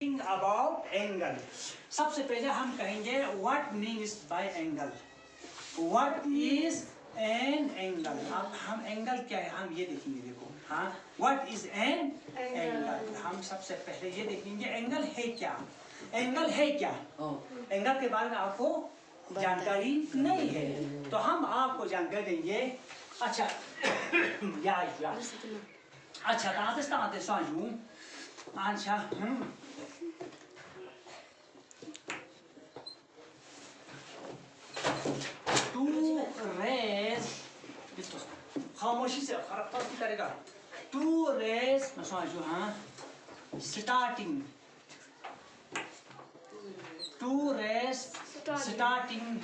About angle. सबसे पहले हम कहेंगे what means by angle. What is an angle. अब हम एंगल क्या है हम ये देखेंगे। देखो हाँ, व्हाट इज एन एंगल। हम सबसे पहले ये देखेंगे एंगल है क्या। एंगल है क्या। एंगल के बारे में आपको जानकारी नहीं है तो हम आपको जानकारी देंगे। अच्छा या अच्छा ताते साजू अच्छा टू रेज खामोशी से फर्क करेगा। टू रेज समझो हाँ starting two rays starting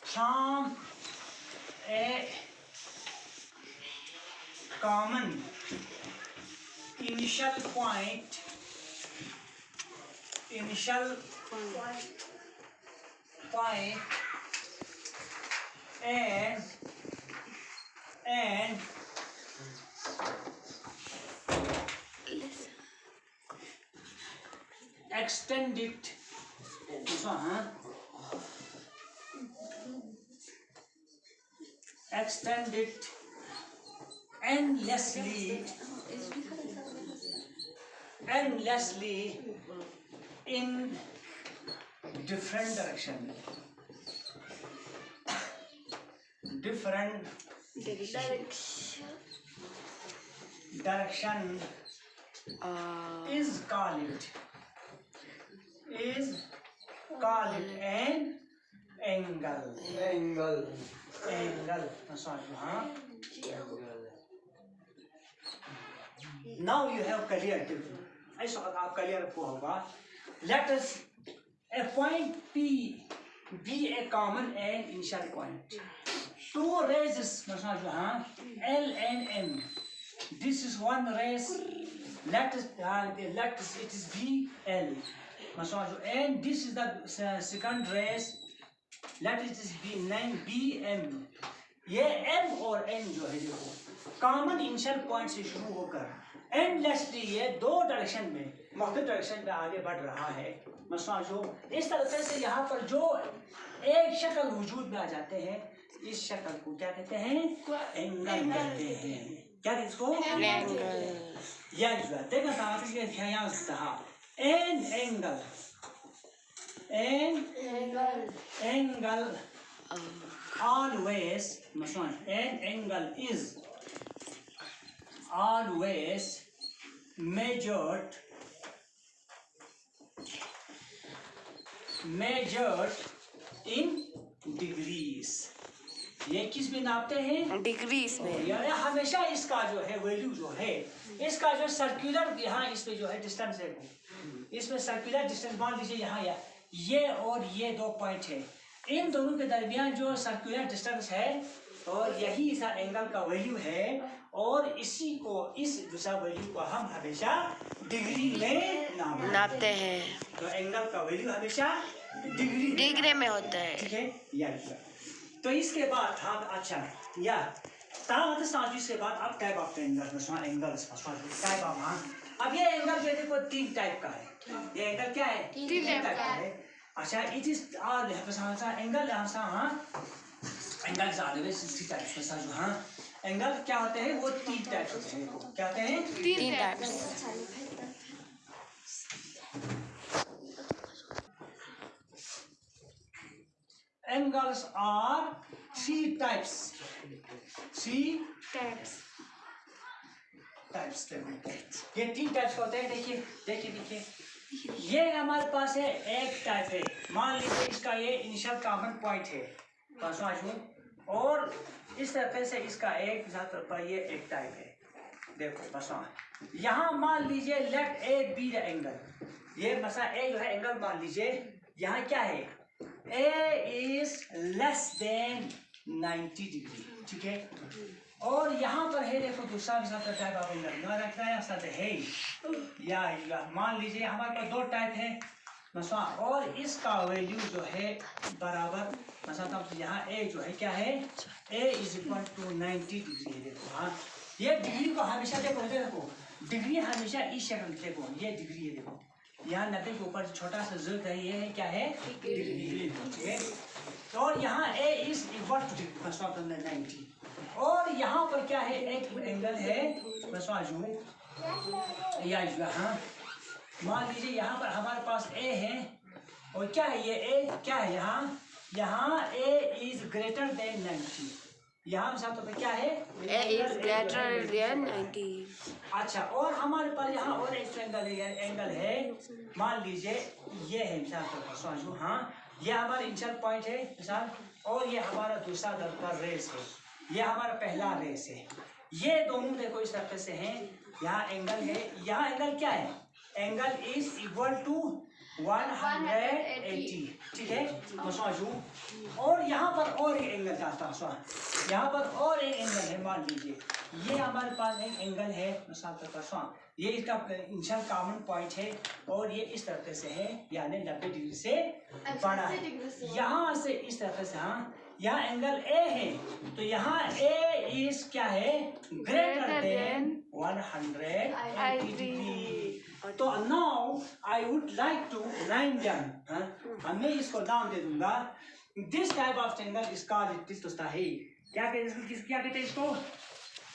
from a common initial point and extend it endlessly in different direction is called an angle now you have clear ऐसा आप क्लियर होगा। let us a point P be a common and initial point. Two races L and M. This is one race. Let us it is B L. And this is the second race. Let it is B M. ये M और N जो है देखो common initial point से शुरू होकर endlessly ये दो डायरेक्शन में मुख्तलिफ डायरेक्शन में आगे बढ़ रहा है। जो इस तरह से यहाँ पर जो एक शक्ल वजूद में आ जाते हैं इस शक्ल को क्या कहते हैं एंगल कहते हैं। क्या इसको एंगल या देखा था angle always an angle is always measured in degrees. ये किस में नापते हैं डिग्रीज में। यानी हमेशा इसका जो है वैल्यू जो है इसका जो सर्कुलर यहाँ इसमें जो है डिस्टेंस है इसमें सर्कुलर डिस्टेंस मान लीजिए यहाँ ये और ये दो पॉइंट है इन दोनों के दरमियान जो सर्कुलर डिस्टेंस है और यही इसका एंगल का वैल्यू है और इसी को इस दूसरा वैल्यू को हम हमेशा डिग्री में नापते हैं। तो एंगल का वैल्यू हमेशा डिग्री में होता है। ठीक है या तो इसके बाद हम अच्छा या इसके बाद अब type of angle type of अब ये एंगल जो देखो तीन टाइप का है। ये एंगल क्या है तीन टाइप का है। अच्छा इट इज एंगल एंगल क्या होते हैं वो तीन टाइप होते हैं। क्या होते हैं तीन type. Angles are three types ये तीन टाइप्स होते हैं। देखिए ये हमारे पास है एक टाइप है। मान लीजिए इसका ये इनिशियल कॉमन पॉइंट है और इस तरह से इसका एक पर ये एक टाइप है। देखो बस यहाँ मान लीजिए let A B the angle. ये मसा ए जो है एंगल मान लीजिए यहाँ क्या है ए इज लेस देन 90 डिग्री। ठीक है और यहाँ पर है देखो दूसरा टाइप ऑफ एंगल रखना है या मान लीजिए हमारे पास दो टाइप है और इसका वैल्यू जो है बराबर यहाँ ए जो है क्या है ए इज इक्वल टू 90 डिग्री है। देखो हाँ ये डिग्री को हमेशा देखो डिग्री हमेशा इस शक्ल में देखो, ये डिग्री है देखो, यहाँ 90 के ऊपर छोटा सा ज़ है, ये है क्या है डिग्री, ठीक है। और यहाँ a इज इक्वल टू 90, और यहाँ पर क्या है एक एंगल है या हाँ, मान लीजिए यहाँ पर हमारे पास a है, और क्या है ये a क्या है यहाँ a इज ग्रेटर देन 90, यहाँ पे क्या है A is greater than 90. अच्छा, और हमारे पास यहाँ और एक एंगल है, मान लीजिए ये है मिसाल के समझो, हाँ ये हमारा इनिशियल पॉइंट है मिसाल, और ये हमारा दूसरा का रेस है, ये हमारा पहला रेस है, ये दोनों देखो इस तरह से हैं, यहाँ एंगल है, यहाँ एंगल क्या है, एंगल इज इक्वल टू 180, ठीक है तो समझो। और यहाँ पर और एक एंगल चाहता हूँ, यहाँ पर और एक एंगल है, मान लीजिए ये हमारे पास एक एंगल है ये इसका इनिशियल कॉमन पॉइंट है, और ये इस तरह से है यानी 90 डिग्री से बड़ा है, यहाँ से इस तरह से, हाँ यहाँ एंगल A है, तो यहाँ A इज क्या है ग्रेटर देन 180 डिग्री। तो now I would like to write down, मैं इसको नाम दे दूंगा, this type of angle is called क्या कहते हैं इसको,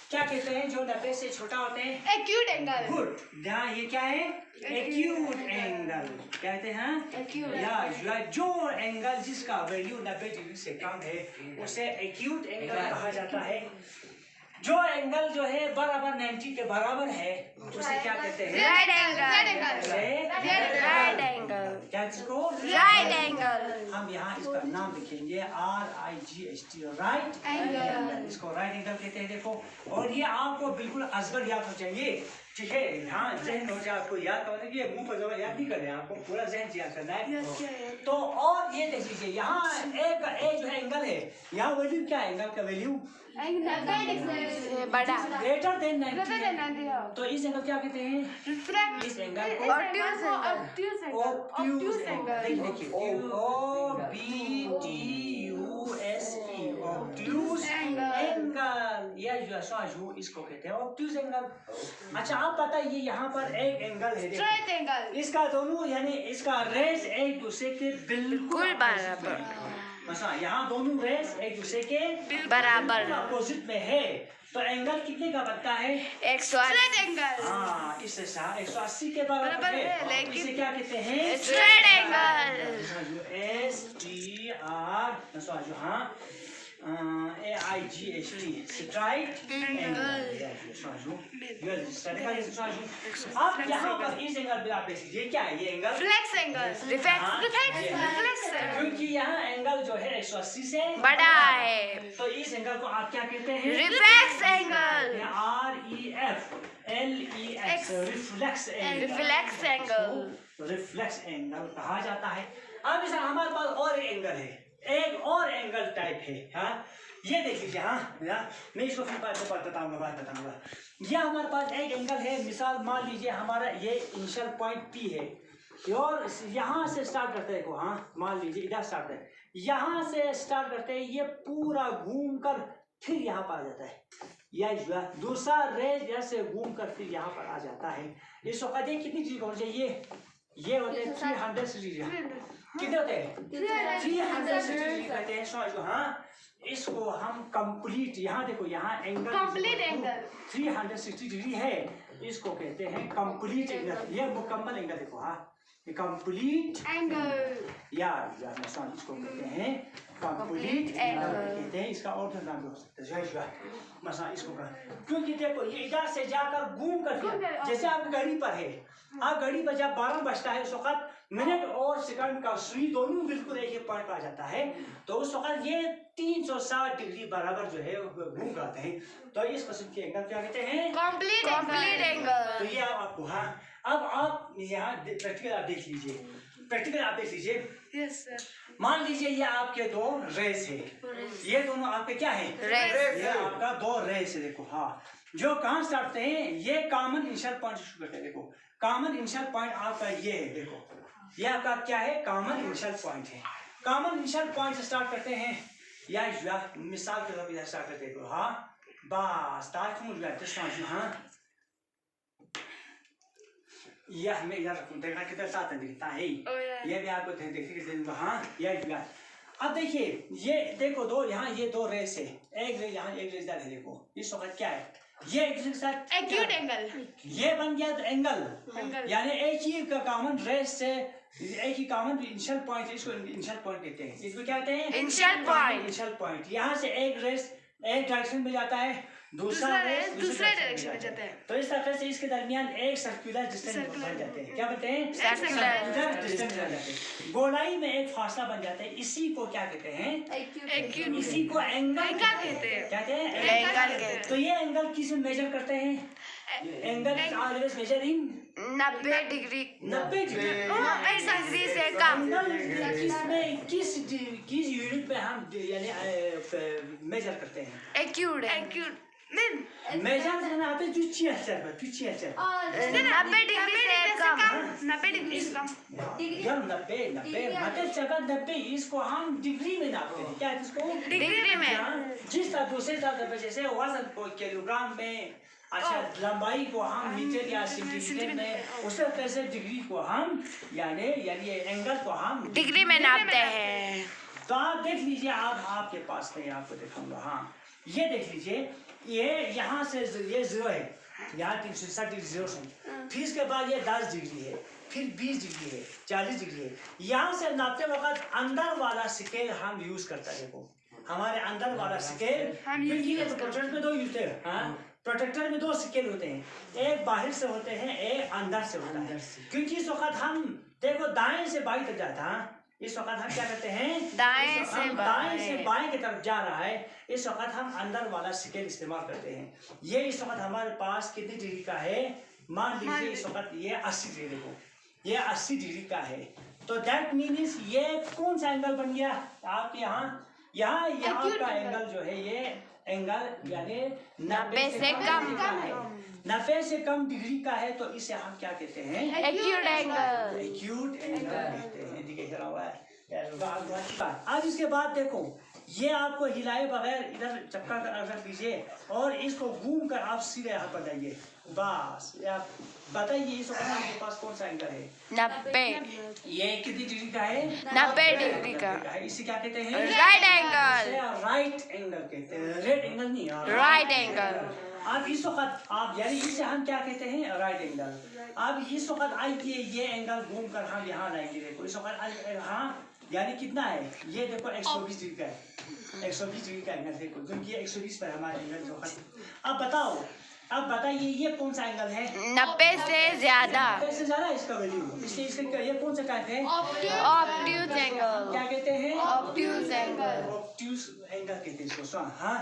क्या कहते हैं जो 90 से छोटा होते हैं, Acute angle. गुड, यहाँ ये क्या है एक्यूट एंगल कहते हैं, या जो एंगल जिसका वैल्यू 90 डिग्री से कम है उसे एक्यूट एंगल कहा जाता है। जो एंगल जो है बराबर 90 के बराबर है उसे क्या कहते हैं, Right angle. Right angle. क्या इसको Right angle. हम यहाँ इसका नाम लिखेंगे RIGHT, राइट एंगल, इसको राइट एंगल कहते हैं देखो। और ये आपको बिल्कुल असगर याद हो चाहिए, ठीक है, हाँ जहन हो जाए, आपको याद करने की मुंह पर जब याद नहीं करें, आपको पूरा जहन याद करना है। तो और ये देख लीजिए यहाँ एक जो है एंगल है, यहाँ वैल्यू क्या है एंगल का वैल्यू बड़ा ग्रेटर देन 90, तो इस एंगल क्या कहते हैं, इस एंगल को ऑब्ट्यूज एंगल, देखिए OBTUSE ऑब्ट्यूज एंगल, ये जो इसको कहते हैं ऑब्ट्यूज एंगल। अच्छा आप बताइए यहाँ पर एक एंगल है देखिए, इसका दोनों यानी इसका रेस एक दूसरे के बिल्कुल बराबर, यहाँ दोनों रेस एक दूसरे के बराबर अपोजिट में है, तो एंगल कितने का बनता है 180 हाँ, इससे 180 के बराबर है, लेकिन इसे क्या कहते हैं straight angle. STR हाँ AIGHT स्ट्राइट एंगल। अब यहाँ पर इस एंगल पे आप देख लीजिए क्या है ये एंगल Reflex angle. Reflex. क्योंकि यहाँ एंगल जो है 180 से बड़ा है, तो इस एंगल को आप क्या कहते हैं Reflex angle. REFLEX reflex angle, Reflex angle. Reflex angle कहा जाता है। अब इस हमारे पास और एक एंगल है, एक और एंगल टाइप है, हाँ ये देख लीजिए, हाँ मैं इसको फिर बात बताऊंगा। ये हमारे पास एक एंगल है, मिसाल मान लीजिए हमारा ये इनिशियल पॉइंट P है, और यहाँ से स्टार्ट करते हैं, हाँ मान लीजिए इधर स्टार्ट है, यहाँ से स्टार्ट करते हैं, ये पूरा घूम कर फिर यहाँ पर आ जाता है, या दूसरा रेज जैसे घूम कर फिर यहाँ पर आ जाता है। इस वक्त ये कितनी चीज होनी चाहिए, ये होते हैं 360 डिग्री, कितने होते हैं 360 डिग्री कहते हैं समझो, हाँ इसको हम कंप्लीट, यहाँ देखो यहाँ एंगल Complete angle. 360 डिग्री है, इसको कहते हैं कंप्लीट एंगल, ये मुकम्मल एंगल देखो, हाँ ये कंप्लीट Angle. या इसको कहते हैं कंप्लीट एंगल कहते हैं, इसका और नाम भी हो सकता है मसा इसको कहा, क्योंकि देखो ये इधर से जाकर घूम कर फिर, जैसे आप घड़ी पर है, आप घड़ी पर जब 12 बजता है उस वक्त मिनट और सेकंड का सुई दोनों बिल्कुल एक ही पॉइंट पर आ जाता है, तो उस वक्त ये 360 डिग्री बराबर जो है घूम जाते हैं, तो इस किस्म के एंगल क्या कहते हैं Complete angle. तो ये आपको, हाँ अब आप यहाँ प्रैक्टिकल आप देख लीजिए, Yes sir. मान लीजिए ये आपके दो रेस है, ये दोनों आपके क्या है ये आपका दो रेस है, देखो हाँ जो कहाँ स्टार्ट होते हैं, ये कॉमन इनिशियल पॉइंट से शुरू करते हैं, देखो कॉमन इनिशियल पॉइंट आपका ये है, देखो ये आपका क्या है कॉमन इनिशियल पॉइंट है, कॉमन इनिशियल पॉइंट से स्टार्ट करते हैं, या मिसाल के तौर पर स्टार्ट करते हैं, हाँ बस हाँ ये हमें इधर रखूं, देखना कितना साथ दिखता है, Oh, yeah. ये भी आपको देखिए वहाँ ये दिखा। अब देखिए ये देखो दो यहाँ ये दो रेस है, एक रेस यहाँ एक रेस इधर है, देखो इस वक्त क्या है, ये एक दूसरे के साथ Acute angle. ये बन गया एंगल, Angle. यानी एक ही कॉमन रेस से एक ही कॉमन इनिशियल पॉइंट, इसको इनिशियल पॉइंट कहते हैं, इसको क्या कहते हैं Initial point. Initial point. यहाँ से एक रेस एक डायरेक्शन में जाता है, दूसरा रेस दूसरे डायरेक्शन में जाता है। तो इस तरह से इसके दरमियान एक सर्कुलर डिस्टेंस बन जाते हैं, क्या बोलते हैं Circular डिस्टेंस बन जाते हैं, गोलाई में एक फासला बन जाता है, इसी को क्या कहते हैं Acute. इसी को एंगल एंगल कहते हैं। क्या कहते हैं एंगल कहते हैं। तो ये एंगल किस में मेजर करते हैं, angle is always measuring 90 degree 90 degree. 180 degree से कम। एंगल किसमें किस यूनिट पे हम यानी मेजर करते हैं, Acute. Acute. मेजर करना आता है पिछले पर 90 डिग्री से कम। 90 डिग्री से कम। यार 90 मतलब 90 इसको हम डिग्री में नापते हैं, क्या है इसको डिग्री में। हाँ, जिस तरह दूसरे तरह पे जैसे वजन को किलोग्राम में, अच्छा लंबाई को हम मीटर या सेंटीमीटर में, उस तरह से डिग्री को हम यानी एंगल को हम डिग्री में नापते हैं। तो आप देख लीजिए, आप आपके पास नहीं, आपको दिखाऊंगा, हाँ ये देख लीजिए, ये यहाँ से ये 0 है, यहाँ 360 डिग्री 0 से, फिर इसके बाद ये 10 डिग्री है, फिर 20 डिग्री है, 40 डिग्री है। यहाँ से नापते वक्त अंदर वाला स्केल हम यूज करता है, देखो हमारे अंदर वाला स्केल, क्योंकि ये प्रोटेक्टर में दो यूज है, हाँ प्रोटेक्टर में 2 स्केल होते हैं, एक बाहर से होते हैं, एक अंदर से होता है, क्योंकि इस वक्त हम देखो दाएं से बाएं तक जाता है, इस वक्त हम क्या करते हैं दाएं से बाएं की तरफ जा रहा है, इस वक्त हम अंदर वाला स्केल इस्तेमाल करते हैं। ये इस वक्त हमारे पास कितनी डिग्री का है, मान लीजिए इस वक्त ये 80 डिग्री, देखो ये 80 डिग्री का है, तो दैट मीन्स ये कौन सा एंगल बन गया आपके यहाँ का एंगल जो है, ये एंगल यानी 90 से कम है, 90 से कम डिग्री का है, तो इसे हम क्या कहते हैं Acute angle. एक्यूट एंगल कहते हैं। देखिए हिला हुआ है। आज इसके बाद देखो ये आपको हिलाए बगैर इधर चक्का रख दीजिए और इसको घूम कर आप सीधे यहाँ पर लाइए, बस आप बताइए इस वक्त आपके पास कौन सा एंगल है, 90 ये कितनी डिग्री का है, 90 डिग्री का। इसे क्या कहते हैं राइट एंगल। राइट एंगल कहते हैं, रेड एंगल नहीं, राइट एंगल। अब इस वक्त आप यानी इसे हम क्या कहते हैं राइट एंगल। अब इस वक्त आइए ये एंगल घूम कर हम यहाँ लाएंगे, देखो इस वक्त हाँ यानी कितना है, ये देखो 120 डिग्री का है, 120 डिग्री का एंगल देखो, क्योंकि 120 पर हमारा एंगल जो है। अब बताओ, अब बताइए ये कौन सा एंगल है, 90 से ज्यादा। 90 से ज्यादा इसका वैल्यू, इसलिए इसका ये कौन सा कहते हैं ऑब्ट्यूज एंगल। क्या कहते हैं ऑब्ट्यूज एंगल। ऑब्ट्यूज एंगल कहते हैं इसको। हाँ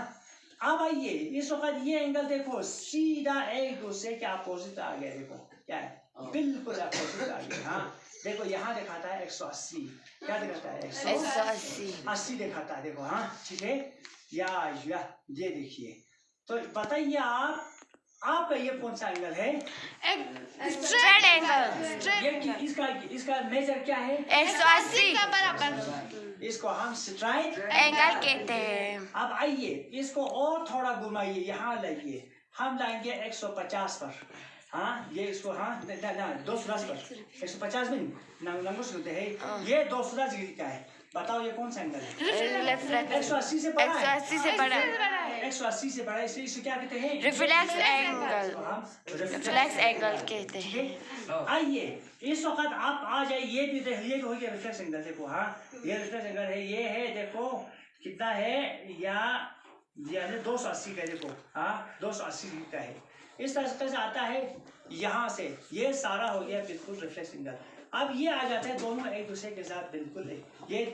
अब आइए इस वक्त ये एंगल देखो सीधा एक दूसरे के अपोजिट आ गया, देखो क्या है बिल्कुल अपोजिट आ गया। हाँ देखो यहाँ दिखाता है 180, क्या दिखाता है 180 दिखाता है, देखो हाँ ठीक है या ये देखिए, तो बताइए आपका ये कौन सा एंगल है, स्ट्रेट एंगल। ये इसका मेजर क्या है 180 का बराबर। इसको हम स्ट्राइट एंगल कहते हैं। अब आइए इसको और थोड़ा घुमाइए, यहाँ लाइए, हम लाएंगे 150 पर, हाँ ये इसको हाँ 210 पर, 150 में नंबर से होते हैं, ये 210 डिग्री का है। बताओ ये कौन सा एंगल है, 180 से बड़ा है, 180 से बड़ा है। 180 से बड़ा है, इसे क्या कहते हैं रिफ्लेक्स एंगल। रिफ्लेक्स एंगल कहते हैं। आइए इस वक्त आप आ जाइए, ये भी देखिए हो गया रिफ्लेक्स एंगल, देखो हाँ ये रिफ्लेक्स एंगल है, ये है देखो कितना है यानी 280 का, देखो हाँ 280 डिग्री का है। इस तरह से आता है, यहाँ से ये सारा हो गया बिल्कुल रिफ्लेक्स एंगल। अब ये आ जाता है दोनों एक दूसरे के साथ बिल्कुल ये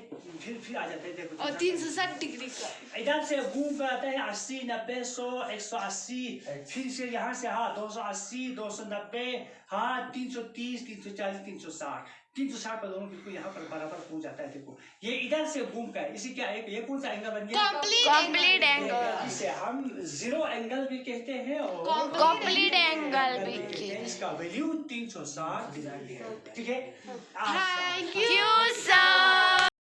फिर आ जाते हैं, देखो और 360 डिग्री का इधर से घूम कर आता है 80 90 100 180, फिर से यहाँ से हाँ 280 290 हाँ 330 340 360 360 पर दोनों बिल्कुल यहाँ पर बराबर पहुंच जाता है। देखो ये इधर से घूम कर इसी क्या ये कौन सा एंगल बन गया, कंप्लीट एंगल। इसे हम जीरो एंगल भी कहते हैं और कंप्लीट एंगल भी कहते हैं। इसका वैल्यू 360 डिग्री है, ठीक है। Thank you sir.